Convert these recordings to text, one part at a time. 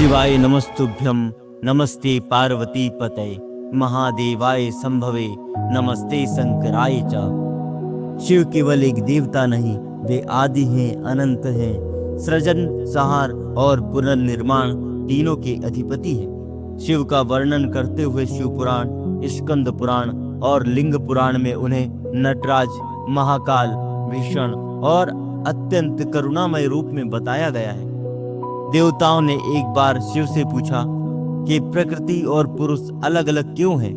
शिवाय नमस्तुभ्यं नमस्ते पार्वती पते महादेवाय संभवे नमस्ते शंकराय च। शिव केवल एक देवता नहीं, वे आदि हैं, अनंत हैं, सृजन, संहार और पुनर्निर्माण तीनों के अधिपति हैं। शिव का वर्णन करते हुए शिव पुराण, स्कंद पुराण और लिंग पुराण में उन्हें नटराज, महाकाल, भीषण और अत्यंत करुणामय रूप में बताया गया है। देवताओं ने एक बार शिव से पूछा कि प्रकृति और पुरुष अलग अलग क्यों हैं?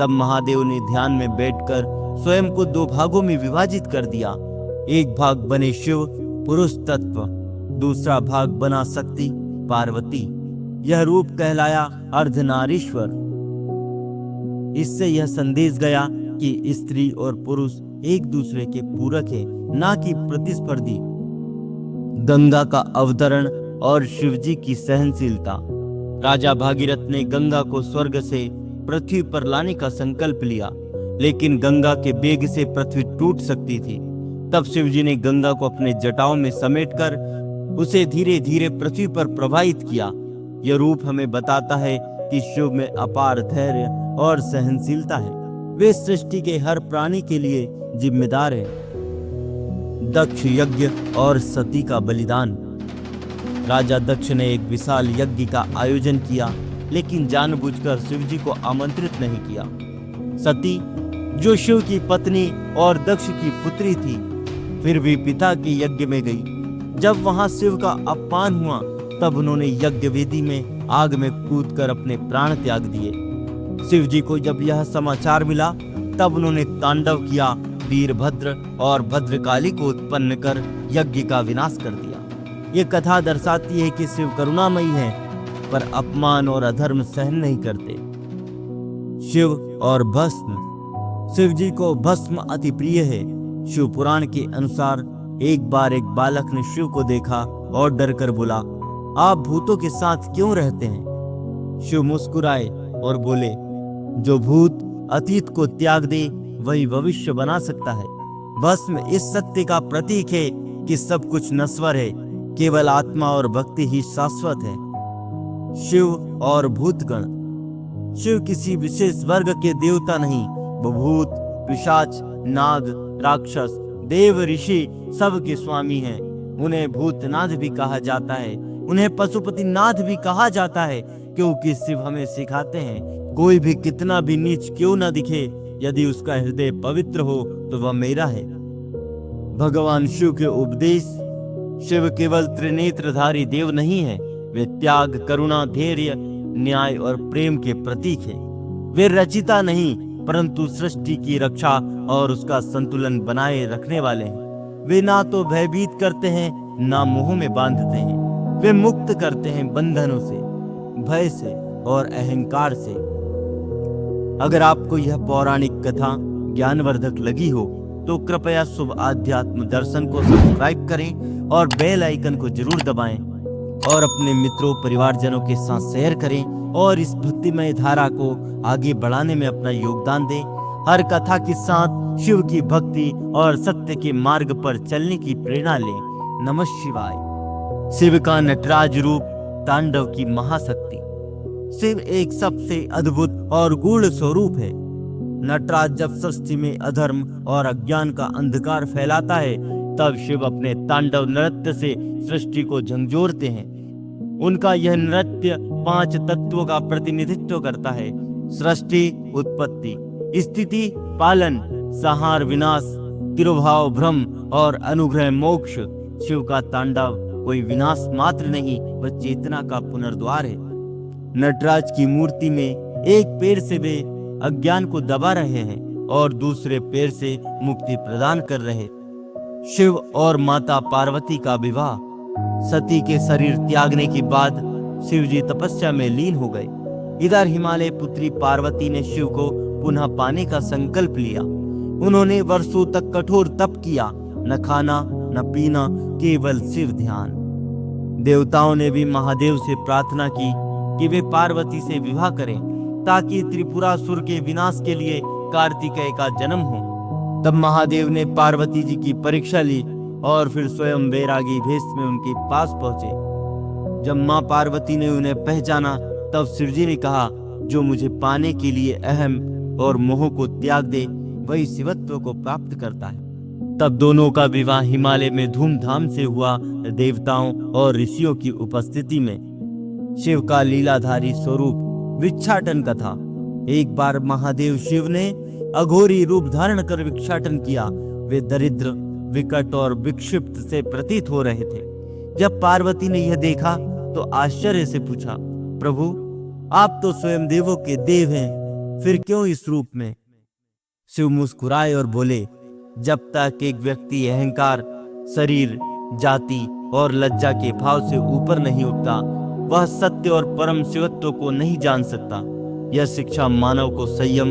तब महादेव ने ध्यान में बैठकर स्वयं को दो भागों में विभाजित कर दिया। एक भाग बने शिव, पुरुष तत्व, दूसरा भाग बना शक्ति, पार्वती। यह रूप कहलाया अर्धनारीश्वर। इससे यह संदेश गया कि स्त्री और पुरुष एक दूसरे के पूरक हैं, ना कि प्रतिस्पर्धी। गंगा का अवतरण और शिवजी की सहनशीलता। राजा भागीरथ ने गंगा को स्वर्ग से पृथ्वी पर लाने का संकल्प लिया, लेकिन गंगा के वेग से पृथ्वी टूट सकती थी। तब शिवजी ने गंगा को अपने जटाओं में समेटकर उसे धीरे धीरे पृथ्वी पर प्रवाहित किया। यह रूप हमें बताता है कि शिव में अपार धैर्य और सहनशीलता है। वे सृष्टि के हर प्राणी के लिए जिम्मेदार हैं। दक्ष यज्ञ और सती का बलिदान। राजा दक्ष ने एक विशाल यज्ञ का आयोजन किया, लेकिन जानबूझकर शिवजी को आमंत्रित नहीं किया। सती, जो शिव की पत्नी और दक्ष की पुत्री थी, फिर भी पिता के यज्ञ में गई। जब वहां शिव का अपमान हुआ, तब उन्होंने यज्ञ वेदी में आग में कूदकर अपने प्राण त्याग दिए। शिवजी को जब यह समाचार मिला, तब उन्होंने तांडव किया, वीरभद्र और भद्रकाली को उत्पन्न कर यज्ञ का विनाश कर दिया। ये कथा दर्शाती है कि शिव करुणामयी है, पर अपमान और अधर्म सहन नहीं करते। शिव और भस्म। शिव जी को भस्म अति प्रिय है। शिव पुराण के अनुसार एक बार एक बालक ने शिव को देखा और डरकर बोला, आप भूतों के साथ क्यों रहते हैं? शिव मुस्कुराए और बोले, जो भूत अतीत को त्याग दे वही भविष्य बना सकता है। भस्म इस सत्य का प्रतीक है कि सब कुछ नश्वर है, केवल आत्मा और भक्ति ही शाश्वत है। शिव और भूतगण। शिव किसी विशेष वर्ग के देवता नहीं, वो भूत, पिशाच, नाग, राक्षस, देव, ऋषि सब के स्वामी हैं। उन्हें भूतनाथ भी कहा जाता है, उन्हें पशुपतिनाथ भी कहा जाता है, क्योंकि शिव हमें सिखाते हैं, कोई भी कितना भी नीच क्यों न दिखे, यदि उसका हृदय पवित्र हो तो वह मेरा है। भगवान शिव के उपदेश। शिव केवल त्रिनेत्रधारी देव नहीं है, वे त्याग, करुणा, धैर्य, न्याय और प्रेम के प्रतीक हैं। वे रचिता नहीं, परंतु सृष्टि की रक्षा और उसका संतुलन बनाए रखने वाले हैं। वे ना तो भयभीत करते हैं, ना मोह में बांधते हैं। वे मुक्त करते हैं बंधनों से, भय से और अहंकार से। अगर आपको यह पौराणिक कथा ज्ञानवर्धक लगी हो तो कृपया शुभ आध्यात्म दर्शन को सब्सक्राइब करें और बेल आइकन को जरूर दबाएं और अपने मित्रों, परिवारजनों के साथ शेयर करें और इस भक्तिमय धारा को आगे बढ़ाने में अपना योगदान दें। हर कथा के साथ शिव की भक्ति और सत्य के मार्ग पर चलने की प्रेरणा लें। नमः शिवाय। शिव का नटराज रूप, तांडव की महाशक्ति। शिव एक सबसे अद्भुत और गूढ़ स्वरूप है। नटराज जब सृष्टि में अधर्म और अज्ञान का अंधकार फैलाता है, तब शिव अपने तांडव नृत्य से सृष्टि को झंझोरते हैं। उनका यह नृत्य 5 तत्वों का प्रतिनिधित्व करता है: सृष्टि, उत्पत्ति, स्थिति, पालन, संहार, विनाश, तिरोभाव, भ्रम और अनुग्रह, मोक्ष। शिव का तांडव कोई विनाश मात्र नहीं, वह चेतना का पुनर्द्वार है। नटराज की मूर्ति में एक पैर से वे अज्ञान को दबा रहे हैं और दूसरे पैर से मुक्ति प्रदान कर रहे। शिव और माता पार्वती का विवाह। सती के शरीर त्यागने के बाद शिवजी तपस्या में लीन हो गए। इधर हिमालय पुत्री पार्वती ने शिव को पुनः पाने का संकल्प लिया। उन्होंने वर्षों तक कठोर तप किया, न खाना न पीना, केवल शिव ध्यान। देवताओं ने भी महादेव से प्रार्थना की कि वे पार्वती से विवाह करें, ताकि त्रिपुरासुर के विनाश के लिए कार्तिकेय का जन्म हो। तब महादेव ने पार्वती जी की परीक्षा ली और फिर स्वयं बैरागी भेष में उनके पास पहुंचे। जब मां पार्वती ने उन्हें पहचाना तब शिवजी ने कहा, जो मुझे पाने के लिए अहम और मोह को त्याग दे वही शिवत्व को प्राप्त करता है। तब दोनों का विवाह हिमालय में धूमधाम से हुआ। देवताओं और ऋषियों की उपस्थिति में शिव का लीलाधारी स्वरूप भिक्षाटन का था। एक बार महादेव शिव ने अघोरी रूप धारण कर भिक्षाटन किया। वे दरिद्र, विकट और विक्षिप्त से प्रतीत हो रहे थे। जब पार्वती ने यह देखा तो आश्चर्य से पूछा, प्रभु आप तो स्वयं देवों के देव हैं, फिर क्यों इस रूप में? शिव मुस्कुराए और बोले, जब तक एक व्यक्ति अहंकार, शरीर, जाति और लज्जा के भाव से ऊपर नहीं उठता, वह सत्य और परम शिवत्व को नहीं जान सकता। यह शिक्षा मानव को संयम,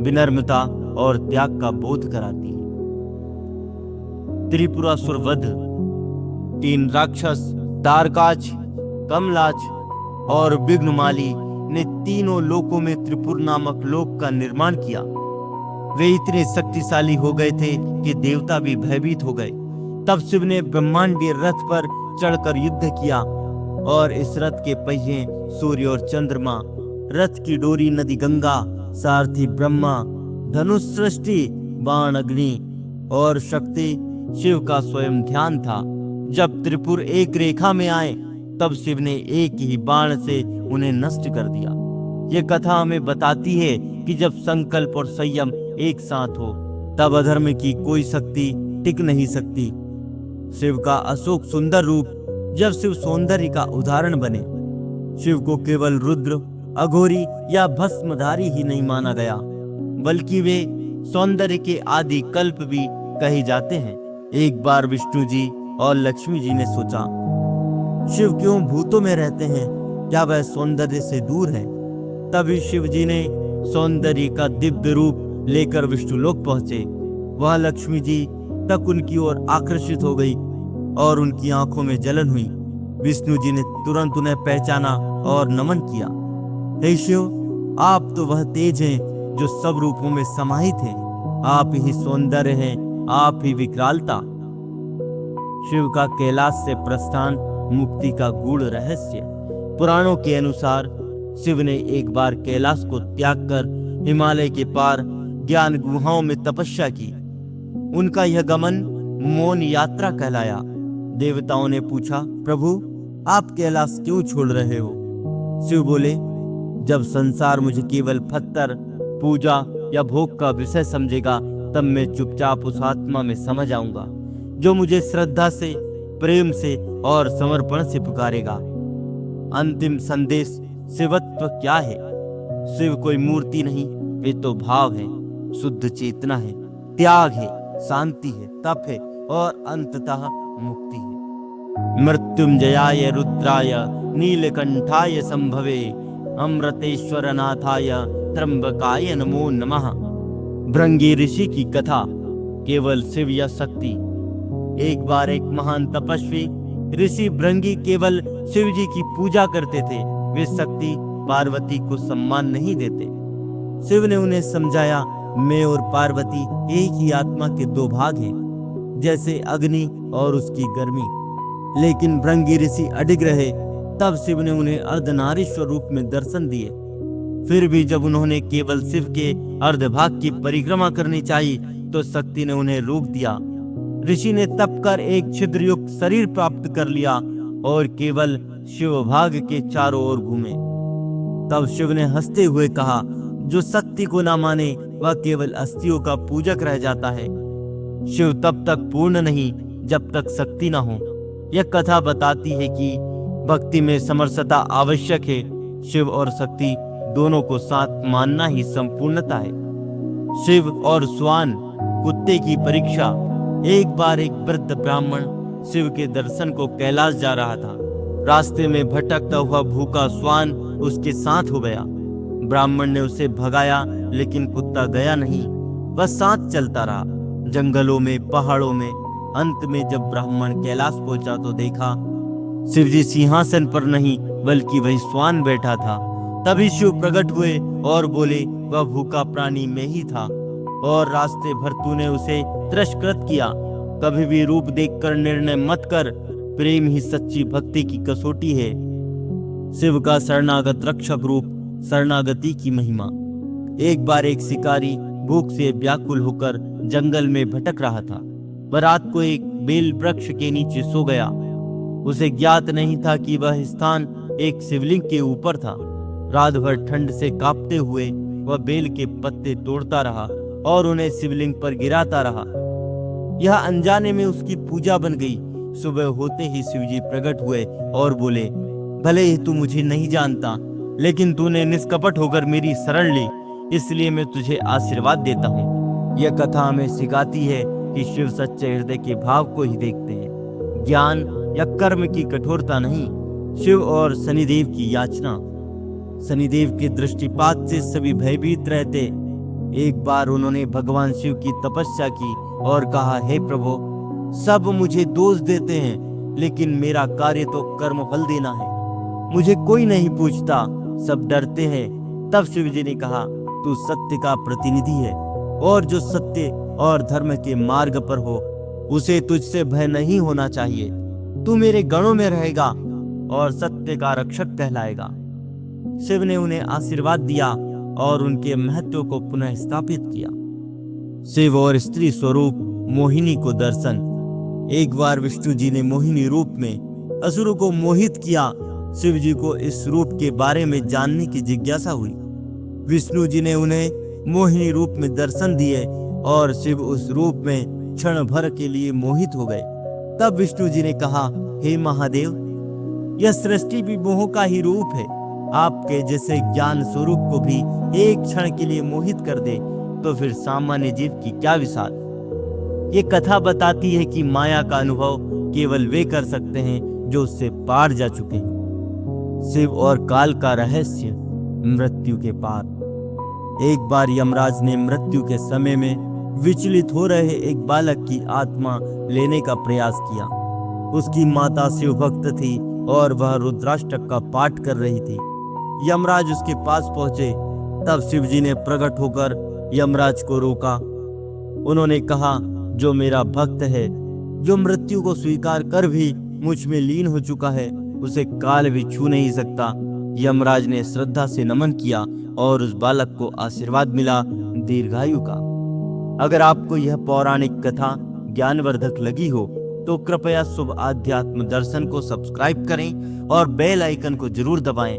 विनम्रता और त्याग का बोध कराती है। त्रिपुरासुर वध। 3 राक्षस तारकाच, कमलाच और विघ्नमाली ने तीनों लोकों में त्रिपुर नामक लोक का निर्माण किया। वे इतने शक्तिशाली हो गए थे कि देवता भी भयभीत हो गए। तब शिव ने ब्रह्मांडीय रथ पर चढ़कर युद्ध किया और इस रथ के पहिए सूर्य और चंद्रमा, रथ की डोरी नदी गंगा, सारथी ब्रह्मा, धनुष सृष्टि, बाण अग्नि और शक्ति शिव का स्वयं ध्यान था। जब त्रिपुर एक रेखा में आए तब शिव ने एक ही बाण से उन्हें नष्ट कर दिया। यह कथा हमें बताती है कि जब संकल्प और संयम एक साथ हो तब अधर्म की कोई शक्ति टिक नहीं सकती। शिव का अशोक सुंदर रूप जब शिव सौंदर्य का उदाहरण बने। शिव को केवल रुद्र, अघोरी या भस्मधारी ही नहीं माना गया, बल्कि वे सौंदर्य के आदि कल्प भी कहे जाते हैं। एक बार विष्णु जी और लक्ष्मी जी ने सोचा, शिव क्यों भूतों में रहते हैं, क्या वह सौंदर्य से दूर है? तभी शिव जी ने सौंदर्य का दिव्य रूप लेकर विष्णुलोक पहुंचे। वह लक्ष्मी जी तक उनकी ओर आकर्षित हो गई और उनकी आंखों में जलन हुई। विष्णु जी ने तुरंत उन्हें पहचाना और नमन किया। हे शिव, आप तो वह तेज हैं जो सब रूपों में समाहित हैं। आप ही सौंदर्य हैं, आप ही विकरालता। शिव का कैलाश से प्रस्थान मुक्ति का गूढ़ रहस्य। पुराणों के अनुसार शिव ने एक बार कैलाश को त्याग कर हिमालय के पार ज्ञान गुहाओं में तपस्या की। उनका यह गमन मौन यात्रा कहलाया। देवताओं ने पूछा, प्रभु आप कैलाश क्यों छोड़ रहे हो? शिव बोले, जब संसार मुझे केवल पत्थर, पूजा या भोग का विषय समझेगा तब मैं चुपचाप उस आत्मा में समझ आऊंगा जो मुझे श्रद्धा से, प्रेम से और समर्पण से पुकारेगा। अंतिम संदेश शिवत्व क्या है? शिव कोई मूर्ति नहीं, वे तो भाव है, शुद्ध चेतना है, त्याग है, शांति है, तप है और अंततः मुक्ति है। मृत्युंजयाय रुद्राय नीलकंठाय संभवे अमृतेश्वरनाथाय त्र्यंबकाय नमो नमः। भृंगी ऋषि की कथा। केवल शिव या शक्ति। एक बार एक महान तपस्वी ऋषि भृंगी केवल शिव जी की पूजा करते थे। वे शक्ति पार्वती को सम्मान नहीं देते। शिव ने उन्हें समझाया, मैं और पार्वती एक ही आत्मा के 2 भाग हैं, जैसे अग्नि और उसकी गर्मी। लेकिन भृंगी ऋषि अडिग रहे। तब शिव ने उन्हें अर्धनारीश्वर रूप में दर्शन दिए। फिर भी जब उन्होंने केवल शिव के अर्धभाग की परिक्रमा करनी चाहिए तो शक्ति ने उन्हें रोक दिया। ऋषि ने तप कर एक छिद्रयुक्त शरीर प्राप्त कर लिया और केवल शिव भाग के चारों ओर घूमे। तब शिव ने हंसते हुए कहा, जो शक्ति को ना माने वह केवल अस्थियों का पूजक रह जाता है। शिव तब तक पूर्ण नहीं जब तक शक्ति ना हो। यह कथा बताती है कि भक्ति में समरसता आवश्यक है। शिव और शक्ति दोनों को साथ मानना ही संपूर्णता है। शिव और स्वान, कुत्ते की परीक्षा। एक बार एक वृद्ध ब्राह्मण शिव के दर्शन को कैलाश जा रहा था। रास्ते में भटकता हुआ भूखा स्वान उसके साथ हो गया। ब्राह्मण ने उसे भगाया लेकिन कुत्ता गया नहीं, वह साथ चलता रहा, जंगलों में, पहाड़ों में। अंत में जब ब्राह्मण कैलाश पहुंचा तो देखा शिवजी सिंहासन पर नहीं बल्कि वही स्वान बैठा था। तभी शिव प्रकट हुए और बोले, वह भूखा प्राणी में ही था और रास्ते भर तूने उसे तिरस्कृत किया। कभी भी रूप देखकर निर्णय मत कर, प्रेम ही सच्ची भक्ति की कसौटी है। शिव का शरणागत रक्षक रूप, शरणागति की महिमा। एक बार एक शिकारी भूख से व्याकुल होकर जंगल में भटक रहा था। वह रात को एक बेल वृक्ष के नीचे सो गया। उसे ज्ञात नहीं था कि वह स्थान एक शिवलिंग के ऊपर था। रात भर ठंड से कांपते हुए वह बेल के पत्ते तोड़ता रहा और उन्हें शिवलिंग पर गिराता रहा। यह अनजाने में उसकी पूजा बन गई। सुबह होते ही शिवजी प्रकट हुए और बोले, भले ही तू मुझे नहीं जानता, लेकिन तूने निष्कपट होकर मेरी शरण ली, इसलिए मैं तुझे आशीर्वाद देता हूँ। यह कथा हमें सिखाती है कि शिव सच्चे हृदय के भाव को ही देखते हैं, ज्ञान या कर्म की कठोरता नहीं। शिव और शनिदेव की याचना। शनिदेव के दृष्टिपात से सभी भयभीत रहते। एक बार उन्होंने भगवान शिव की तपस्या की और कहा, हे प्रभु, सब मुझे दोष देते हैं, लेकिन मेरा कार्य तो कर्म फल देना है। मुझे कोई नहीं पूछता, सब डरते हैं। तब शिव जी ने कहा, तू सत्य का प्रतिनिधि है और जो सत्य और धर्म के मार्ग पर हो उसे तुझसे भय नहीं होना चाहिए। तू मेरे गणों में रहेगा और सत्य का रक्षक कहलाएगा। शिव ने उन्हें आशीर्वाद दिया और उनके महत्व को पुनः स्थापित किया। शिव और स्त्री स्वरूप मोहिनी को दर्शन। एक बार विष्णु जी ने मोहिनी रूप में असुरों को मोहित किया। शिव जी को इस रूप के बारे में जानने की जिज्ञासा हुई। विष्णु जी ने उन्हें मोहिनी रूप में दर्शन दिए और शिव उस रूप में क्षण भर के लिए मोहित हो गए। तब विष्णु जी ने कहा, हे महादेव, यह सृष्टि भी मोह का ही रूप है। आपके जैसे ज्ञान स्वरूप को भी एक क्षण के लिए मोहित कर दे तो फिर सामान्य जीव की क्या विशाल। ये कथा बताती है कि माया का अनुभव केवल वे कर सकते हैं जो उससे पार जा चुके हैं। शिव और काल का रहस्य। मृत्यु के पार। एक बार यमराज ने मृत्यु के समय में विचलित हो रहे एक बालक की आत्मा लेने का प्रयास किया। उसकी माता शिव भक्त थी और वह रुद्राष्टक का पाठ कर रही थी। यमराज उसके पास पहुंचे। तब शिव जी ने प्रकट होकर यमराज को रोका। उन्होंने कहा, जो मेरा भक्त है, जो मृत्यु को स्वीकार कर भी मुझ में लीन हो चुका है, उसे काल भी छू नहीं सकता। यमराज ने श्रद्धा से नमन किया और उस बालक को आशीर्वाद मिला दीर्घायु का। अगर आपको यह पौराणिक कथा ज्ञानवर्धक लगी हो तो कृपया शुभ आध्यात्म दर्शन को सब्सक्राइब करें और बेल आइकन को जरूर दबाएं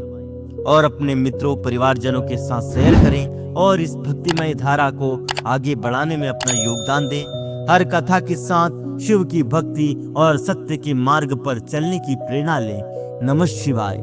और अपने मित्रों परिवारजनों के साथ शेयर करें और इस भक्तिमय धारा को आगे बढ़ाने में अपना योगदान दें। हर कथा के साथ शिव की भक्ति और सत्य के मार्ग पर चलने की प्रेरणा लें। नमः शिवाय।